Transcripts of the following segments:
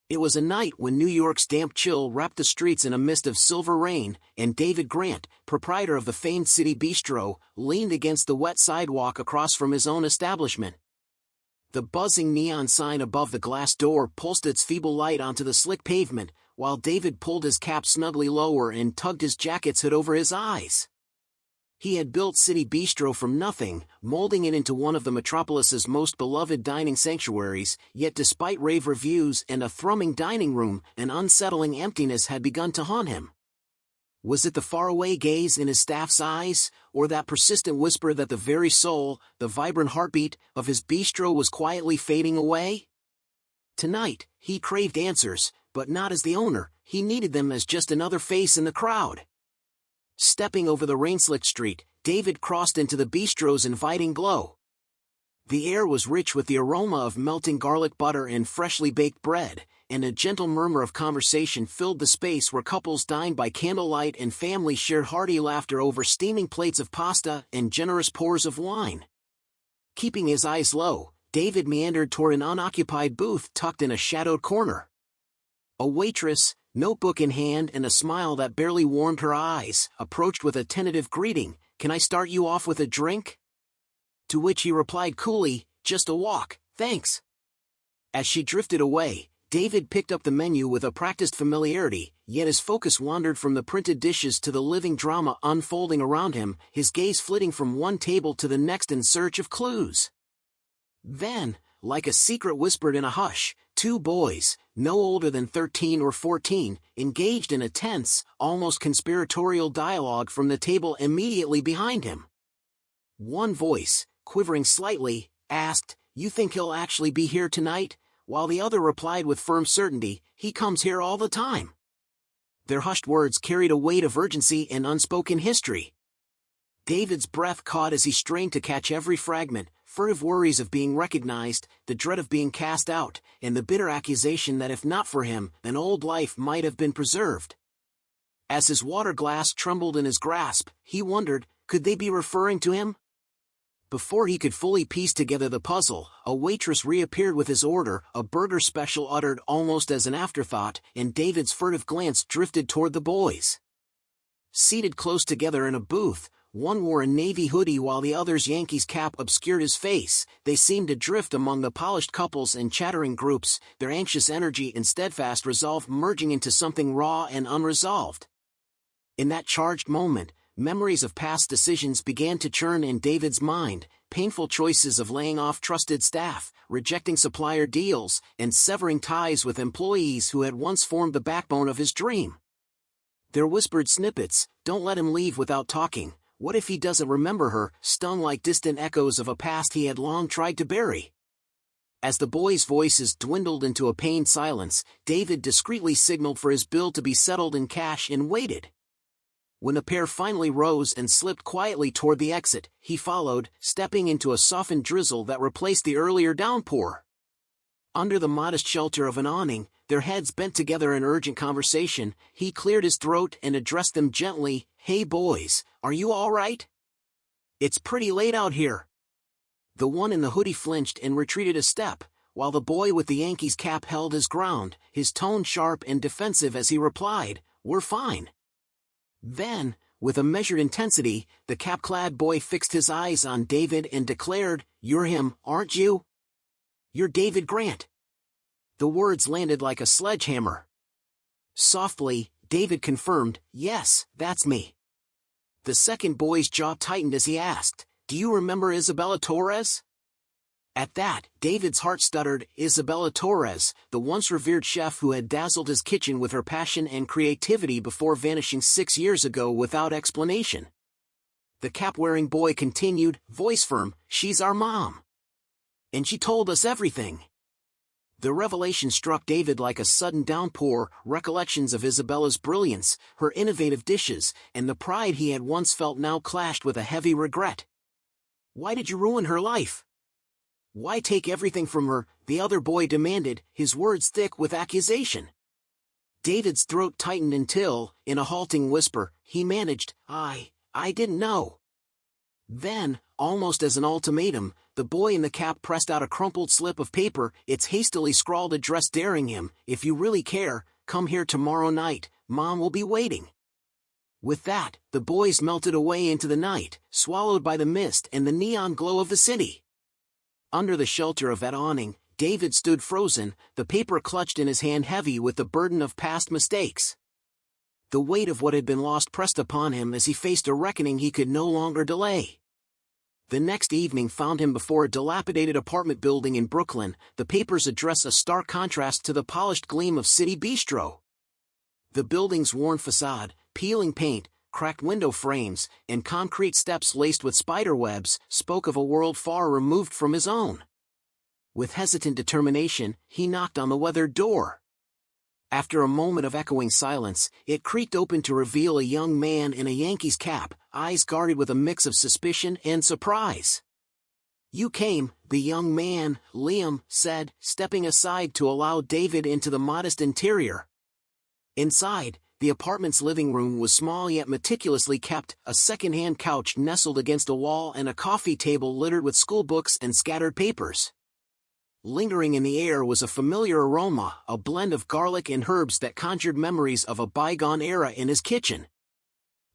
It was a night when New York's damp chill wrapped the streets in a mist of silver rain, and David Grant, proprietor of the famed City Bistro, leaned against the wet sidewalk across from his own establishment. The buzzing neon sign above the glass door pulsed its feeble light onto the slick pavement, while David pulled his cap snugly lower and tugged his jacket's hood over his eyes. He had built City Bistro from nothing, molding it into one of the metropolis's most beloved dining sanctuaries, yet despite rave reviews and a thrumming dining room, an unsettling emptiness had begun to haunt him. Was it the faraway gaze in his staff's eyes, or that persistent whisper that the very soul, the vibrant heartbeat, of his bistro was quietly fading away? Tonight, he craved answers, but not as the owner. He needed them as just another face in the crowd. Stepping over the rain-slicked street, David crossed into the bistro's inviting glow. The air was rich with the aroma of melting garlic butter and freshly baked bread, and a gentle murmur of conversation filled the space where couples dined by candlelight and families shared hearty laughter over steaming plates of pasta and generous pours of wine. Keeping his eyes low, David meandered toward an unoccupied booth tucked in a shadowed corner. A waitress, notebook in hand and a smile that barely warmed her eyes, approached with a tentative greeting. "Can I start you off with a drink?" To which he replied coolly, "Just a walk, thanks." As she drifted away, David picked up the menu with a practiced familiarity, yet his focus wandered from the printed dishes to the living drama unfolding around him, his gaze flitting from one table to the next in search of clues. Then, like a secret whispered in a hush, two boys, no older than 13 or 14, engaged in a tense, almost conspiratorial dialogue from the table immediately behind him. One voice, quivering slightly, asked, "You think he'll actually be here tonight?" while the other replied with firm certainty, "He comes here all the time." Their hushed words carried a weight of urgency and unspoken history. David's breath caught as he strained to catch every fragment, furtive worries of being recognized, the dread of being cast out, and the bitter accusation that if not for him, an old life might have been preserved. As his water glass trembled in his grasp, he wondered, could they be referring to him? Before he could fully piece together the puzzle, a waitress reappeared with his order, a burger special uttered almost as an afterthought, and David's furtive glance drifted toward the boys. Seated close together in a booth, one wore a navy hoodie while the other's Yankees cap obscured his face. They seemed to drift among the polished couples and chattering groups, their anxious energy and steadfast resolve merging into something raw and unresolved. In that charged moment, memories of past decisions began to churn in David's mind, painful choices of laying off trusted staff, rejecting supplier deals, and severing ties with employees who had once formed the backbone of his dream. Their whispered snippets, "Don't let him leave without talking. What if he doesn't remember her?" stung like distant echoes of a past he had long tried to bury. As the boys' voices dwindled into a pained silence, David discreetly signaled for his bill to be settled in cash and waited. When the pair finally rose and slipped quietly toward the exit, he followed, stepping into a softened drizzle that replaced the earlier downpour. Under the modest shelter of an awning, their heads bent together in urgent conversation, he cleared his throat and addressed them gently, "Hey boys, are you all right? It's pretty late out here." The one in the hoodie flinched and retreated a step, while the boy with the Yankees cap held his ground, his tone sharp and defensive as he replied, "We're fine." Then, with a measured intensity, the cap-clad boy fixed his eyes on David and declared, "You're him, aren't you? You're David Grant." The words landed like a sledgehammer. Softly, David confirmed, "Yes, that's me." The second boy's jaw tightened as he asked, "Do you remember Isabella Torres?" At that, David's heart stuttered. Isabella Torres, the once revered chef who had dazzled his kitchen with her passion and creativity before vanishing 6 years ago without explanation. The cap-wearing boy continued, voice firm, "She's our mom. And she told us everything." The revelation struck David like a sudden downpour, recollections of Isabella's brilliance, her innovative dishes, and the pride he had once felt now clashed with a heavy regret. "Why did you ruin her life? Why take everything from her?" the other boy demanded, his words thick with accusation. David's throat tightened until, in a halting whisper, he managed, I didn't know." Then, almost as an ultimatum, the boy in the cap pressed out a crumpled slip of paper, its hastily scrawled address daring him, "If you really care, come here tomorrow night, Mom will be waiting." With that, the boys melted away into the night, swallowed by the mist and the neon glow of the city. Under the shelter of that awning, David stood frozen, the paper clutched in his hand heavy with the burden of past mistakes. The weight of what had been lost pressed upon him as he faced a reckoning he could no longer delay. The next evening found him before a dilapidated apartment building in Brooklyn, the paper's address a stark contrast to the polished gleam of City Bistro. The building's worn facade, peeling paint, cracked window frames, and concrete steps laced with spiderwebs spoke of a world far removed from his own. With hesitant determination, he knocked on the weathered door. After a moment of echoing silence, it creaked open to reveal a young man in a Yankees cap, eyes guarded with a mix of suspicion and surprise. "You came," the young man, Liam, said, stepping aside to allow David into the modest interior. Inside, the apartment's living room was small yet meticulously kept, a second-hand couch nestled against a wall and a coffee table littered with schoolbooks and scattered papers. Lingering in the air was a familiar aroma, a blend of garlic and herbs that conjured memories of a bygone era in his kitchen.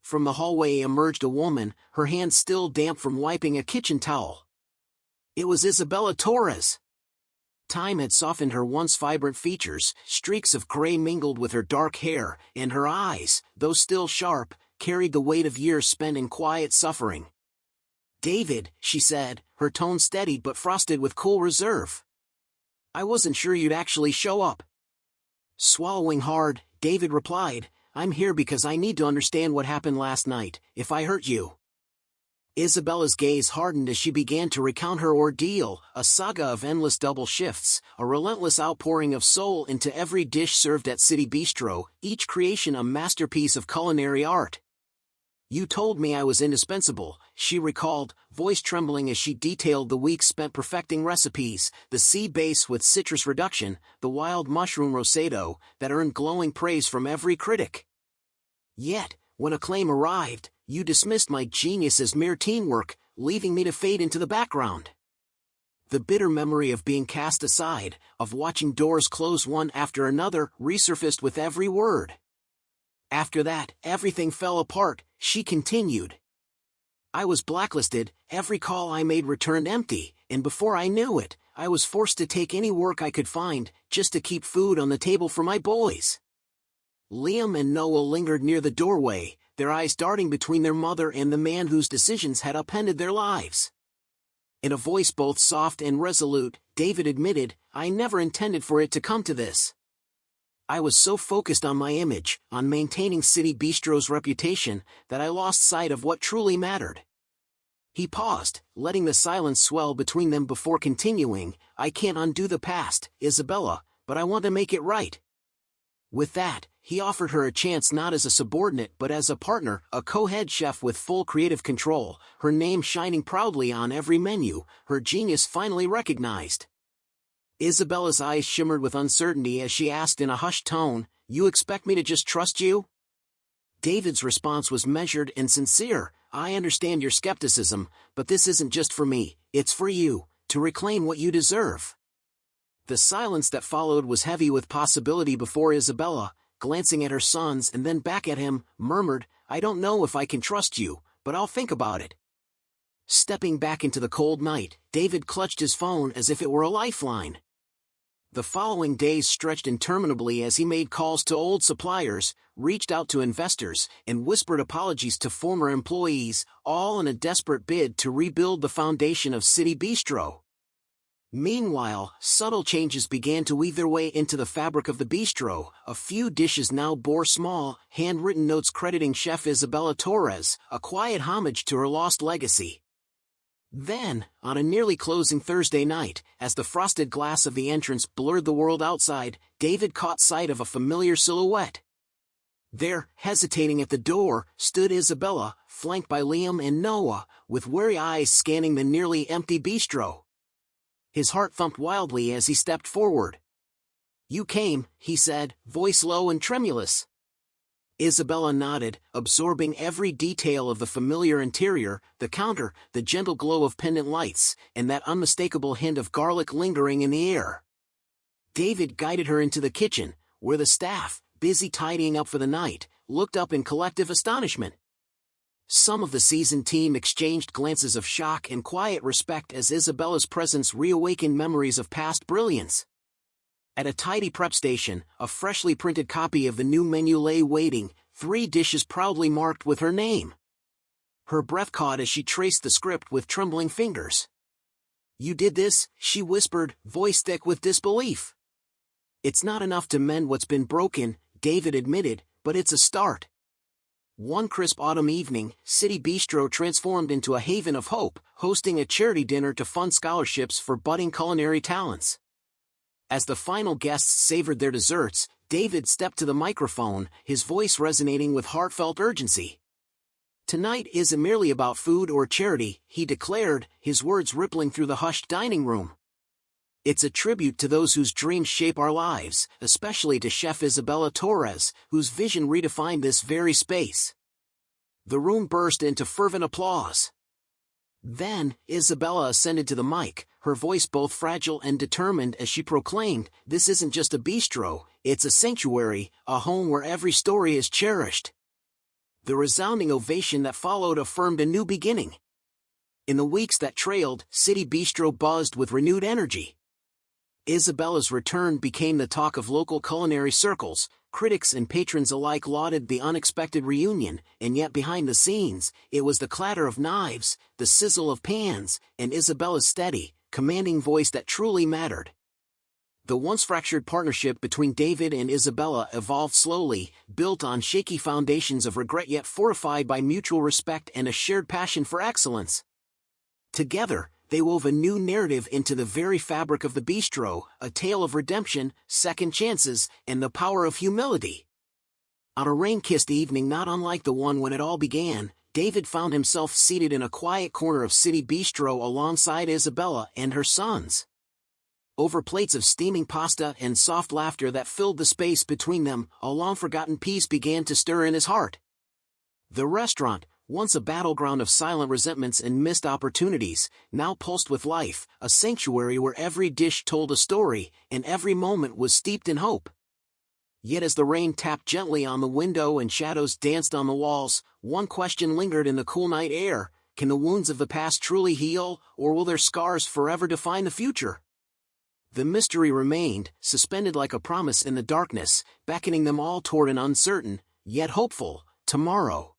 From the hallway emerged a woman, her hands still damp from wiping a kitchen towel. It was Isabella Torres. Time had softened her once vibrant features, streaks of gray mingled with her dark hair, and her eyes, though still sharp, carried the weight of years spent in quiet suffering. "David," she said, her tone steadied but frosted with cool reserve. "I wasn't sure you'd actually show up." Swallowing hard, David replied, "I'm here because I need to understand what happened last night, if I hurt you." Isabella's gaze hardened as she began to recount her ordeal, a saga of endless double shifts, a relentless outpouring of soul into every dish served at City Bistro, each creation a masterpiece of culinary art. "You told me I was indispensable," she recalled, voice trembling as she detailed the weeks spent perfecting recipes, the sea bass with citrus reduction, the wild mushroom rosado, that earned glowing praise from every critic. "Yet, when acclaim arrived, you dismissed my genius as mere teamwork, leaving me to fade into the background." The bitter memory of being cast aside, of watching doors close one after another, resurfaced with every word. "After that, everything fell apart," she continued. "I was blacklisted, every call I made returned empty, and before I knew it, I was forced to take any work I could find, just to keep food on the table for my boys." Liam and Noah lingered near the doorway, their eyes darting between their mother and the man whose decisions had upended their lives. In a voice both soft and resolute, David admitted, "I never intended for it to come to this. I was so focused on my image, on maintaining City Bistro's reputation, that I lost sight of what truly mattered." He paused, letting the silence swell between them before continuing, "I can't undo the past, Isabella, but I want to make it right." With that, he offered her a chance not as a subordinate but as a partner, a co-head chef with full creative control, her name shining proudly on every menu, her genius finally recognized. Isabella's eyes shimmered with uncertainty as she asked in a hushed tone, "You expect me to just trust you?" David's response was measured and sincere, "I understand your skepticism, but this isn't just for me, it's for you, to reclaim what you deserve." The silence that followed was heavy with possibility before Isabella, glancing at her sons and then back at him, murmured, "I don't know if I can trust you, but I'll think about it." Stepping back into the cold night, David clutched his phone as if it were a lifeline. The following days stretched interminably as he made calls to old suppliers, reached out to investors, and whispered apologies to former employees, all in a desperate bid to rebuild the foundation of City Bistro. Meanwhile, subtle changes began to weave their way into the fabric of the bistro. A few dishes now bore small, handwritten notes crediting Chef Isabella Torres, a quiet homage to her lost legacy. Then, on a nearly closing Thursday night, as the frosted glass of the entrance blurred the world outside, David caught sight of a familiar silhouette. There, hesitating at the door, stood Isabella, flanked by Liam and Noah, with wary eyes scanning the nearly empty bistro. His heart thumped wildly as he stepped forward. "You came," he said, voice low and tremulous. Isabella nodded, absorbing every detail of the familiar interior, the counter, the gentle glow of pendant lights, and that unmistakable hint of garlic lingering in the air. David guided her into the kitchen, where the staff, busy tidying up for the night, looked up in collective astonishment. Some of the seasoned team exchanged glances of shock and quiet respect as Isabella's presence reawakened memories of past brilliance. At a tidy prep station, a freshly printed copy of the new menu lay waiting, 3 dishes proudly marked with her name. Her breath caught as she traced the script with trembling fingers. "You did this," she whispered, voice thick with disbelief. "It's not enough to mend what's been broken," David admitted, "but it's a start." One crisp autumn evening, City Bistro transformed into a haven of hope, hosting a charity dinner to fund scholarships for budding culinary talents. As the final guests savored their desserts, David stepped to the microphone, his voice resonating with heartfelt urgency. "Tonight isn't merely about food or charity," he declared, his words rippling through the hushed dining room. "It's a tribute to those whose dreams shape our lives, especially to Chef Isabella Torres, whose vision redefined this very space." The room burst into fervent applause. Then, Isabella ascended to the mic, her voice both fragile and determined as she proclaimed, "This isn't just a bistro, it's a sanctuary, a home where every story is cherished." The resounding ovation that followed affirmed a new beginning. In the weeks that trailed, City Bistro buzzed with renewed energy. Isabella's return became the talk of local culinary circles. Critics and patrons alike lauded the unexpected reunion, and yet behind the scenes, it was the clatter of knives, the sizzle of pans, and Isabella's steady, commanding voice that truly mattered. The once fractured partnership between David and Isabella evolved slowly, built on shaky foundations of regret yet fortified by mutual respect and a shared passion for excellence. Together, they wove a new narrative into the very fabric of the bistro, a tale of redemption, second chances, and the power of humility. On a rain-kissed evening not unlike the one when it all began, David found himself seated in a quiet corner of City Bistro alongside Isabella and her sons. Over plates of steaming pasta and soft laughter that filled the space between them, a long-forgotten peace began to stir in his heart. The restaurant, once a battleground of silent resentments and missed opportunities, now pulsed with life, a sanctuary where every dish told a story, and every moment was steeped in hope. Yet as the rain tapped gently on the window and shadows danced on the walls, one question lingered in the cool night air: can the wounds of the past truly heal, or will their scars forever define the future? The mystery remained, suspended like a promise in the darkness, beckoning them all toward an uncertain, yet hopeful, tomorrow.